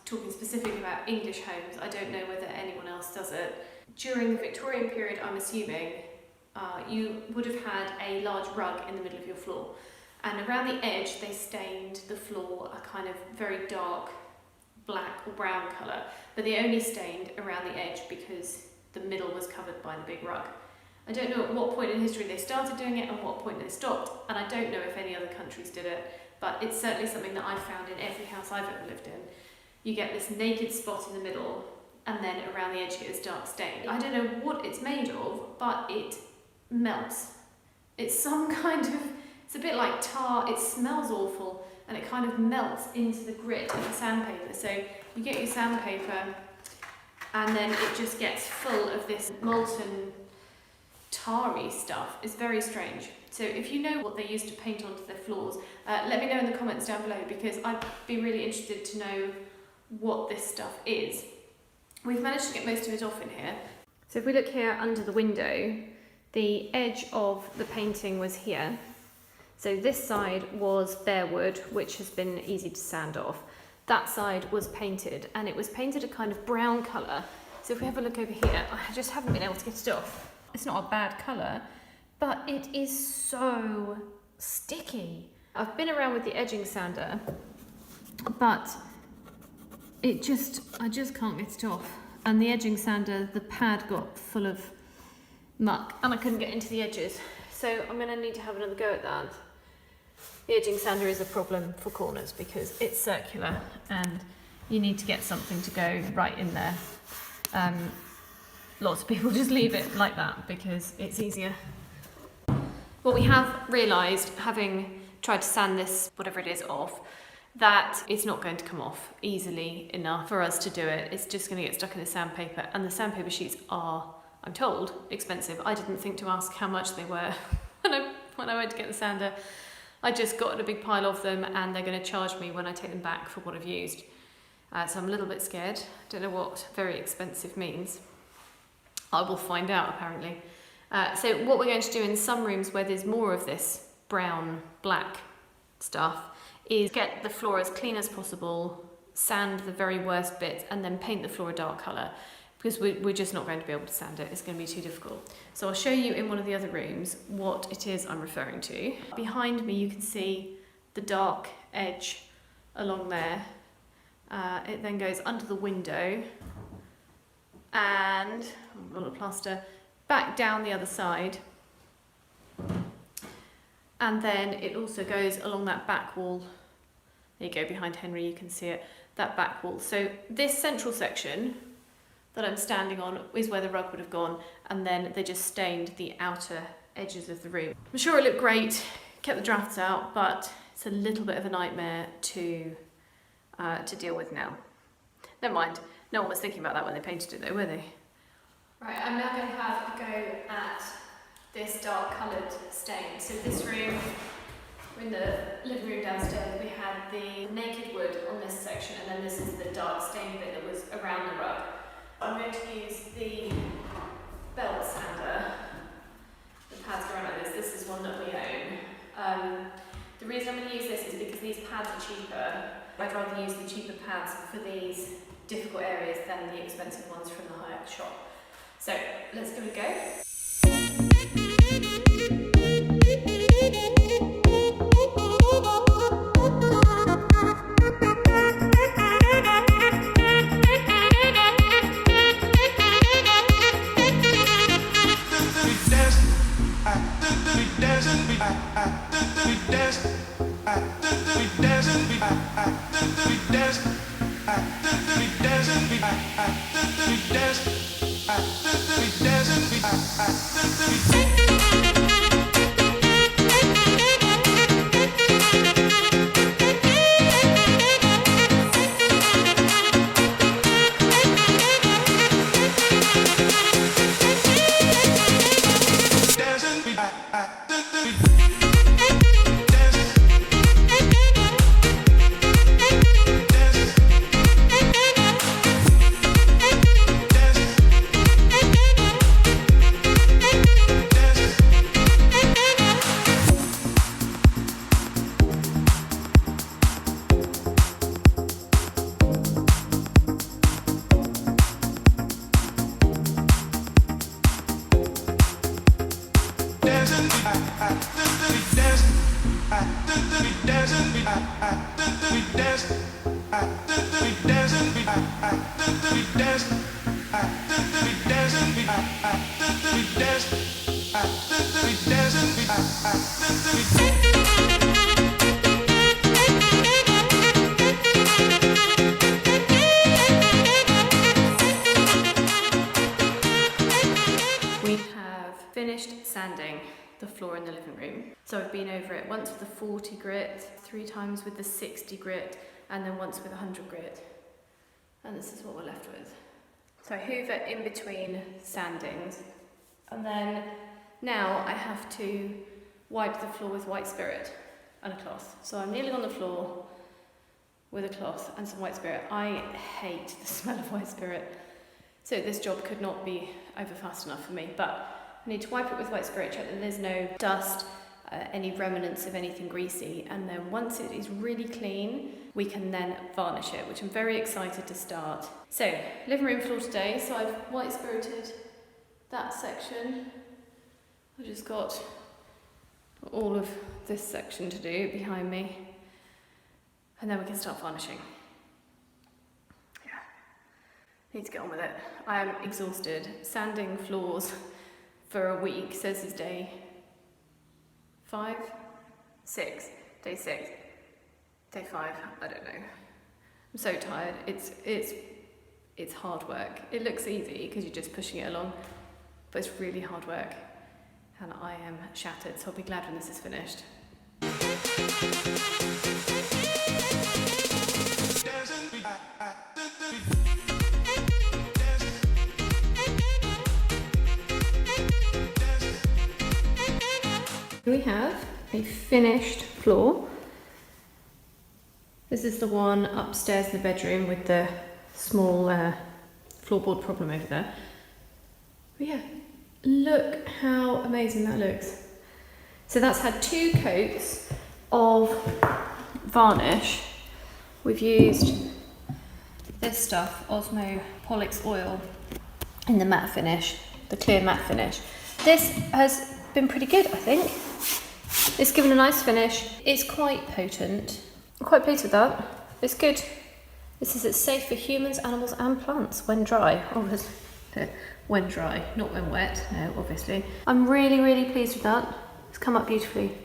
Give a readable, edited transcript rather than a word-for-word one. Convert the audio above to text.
talking specifically about English homes. I don't know whether anyone else does it. During the Victorian period, I'm assuming, you would have had a large rug in the middle of your floor, and around the edge they stained the floor a kind of very dark black or brown colour, but they only stained around the edge because the middle was covered by the big rug. I don't know at what point in history they started doing it and what point they stopped, and I don't know if any other countries did it, but it's certainly something that I've found in every house I've ever lived in. You get this naked spot in the middle, and then around the edge it is dark stained. I don't know what it's made of, but it melts. It's some kind of, it's a bit like tar, it smells awful, and it kind of melts into the grit of the sandpaper. So you get your sandpaper, and then it just gets full of this molten tarry stuff. It's very strange. So if you know what they used to paint onto their floors, let me know in the comments down below, because I'd be really interested to know what this stuff is. We've managed to get most of it off in here. So if we look here under the window, the edge of the painting was here. So this side was bare wood, which has been easy to sand off. That side was painted, and it was painted a kind of brown colour. So if we have a look over here, I just haven't been able to get it off. It's not a bad colour, but it is so sticky. I've been around with the edging sander, but I just can't get it off. And the edging sander, the pad got full of muck, and I couldn't get into the edges. So I'm going to need to have another go at that. The edging sander is a problem for corners because it's circular and you need to get something to go right in there. Lots of people just leave it like that because it's easier. Well, we have realised, having tried to sand this, whatever it is, off, that it's not going to come off easily enough for us to do it. It's just going to get stuck in the sandpaper, and the sandpaper sheets are, I'm told, expensive. I didn't think to ask how much they were when I went to get the sander. I just got a big pile of them, and they're going to charge me when I take them back for what I've used. So I'm a little bit scared. Don't know what very expensive means. I will find out, apparently. So what we're going to do in some rooms where there's more of this brown, black stuff is get the floor as clean as possible, sand the very worst bits, and then paint the floor a dark colour, because we're just not going to be able to sand it. It's going to be too difficult. So I'll show you in one of the other rooms what it is I'm referring to. Behind me you can see the dark edge along there. It then goes under the window and a little plaster back down the other side, and then it also goes along that back wall. There you go, behind Henry you can see it, that back wall. So this central section that I'm standing on is where the rug would have gone, and then they just stained the outer edges of the room. I'm sure it looked great, kept the drafts out, but it's a little bit of a nightmare to deal with now. Never mind, no one was thinking about that when they painted it though, were they? Right, I'm now going to have a go at this dark coloured stain. So this room, we're in the living room downstairs, we had the naked wood on this section, and then this is the dark stained bit that was around the rug. I'm going to use the belt sander. The pads go around like this. This is one that we own. The reason I'm going to use this is because these pads are cheaper. I'd rather use the cheaper pads for these difficult areas than the expensive ones from the high-up shop. So let's give it a go. We have finished sanding the floor in the living room. So I've been over it once with the 40 grit, 3 times with the 60 grit, and then once with 100 grit. And this is what we're left with. So I hoover in between sandings, and then now I have to wipe the floor with white spirit and a cloth. So I'm kneeling on the floor with a cloth and some white spirit. I hate the smell of white spirit. So this job could not be over fast enough for me, but I need to wipe it with white spirit, check that there's no dust, any remnants of anything greasy, and then once it is really clean, we can then varnish it, which I'm very excited to start. So, living room floor today, so I've white spirited that section. I've just got all of this section to do behind me, and then we can start varnishing. Need to get on with it. I am exhausted. Sanding floors for a week, so this is day 5, 6, day 6, day 5, I don't know. I'm so tired. It's hard work. It looks easy because you're just pushing it along, but it's really hard work, and I am shattered, so I'll be glad when this is finished. We have a finished floor. This is the one upstairs in the bedroom with the small floorboard problem over there. But yeah, look how amazing that looks. So that's had 2 coats of varnish. We've used this stuff, Osmo Pollux oil, in the matte finish, the clear matte finish. This has been pretty good, I think. It's given a nice finish. It's quite potent. I'm quite pleased with that. It's good. This says it's safe for humans, animals and plants when dry. Obviously, when dry, not when wet. No, obviously. I'm really, really pleased with that. It's come up beautifully.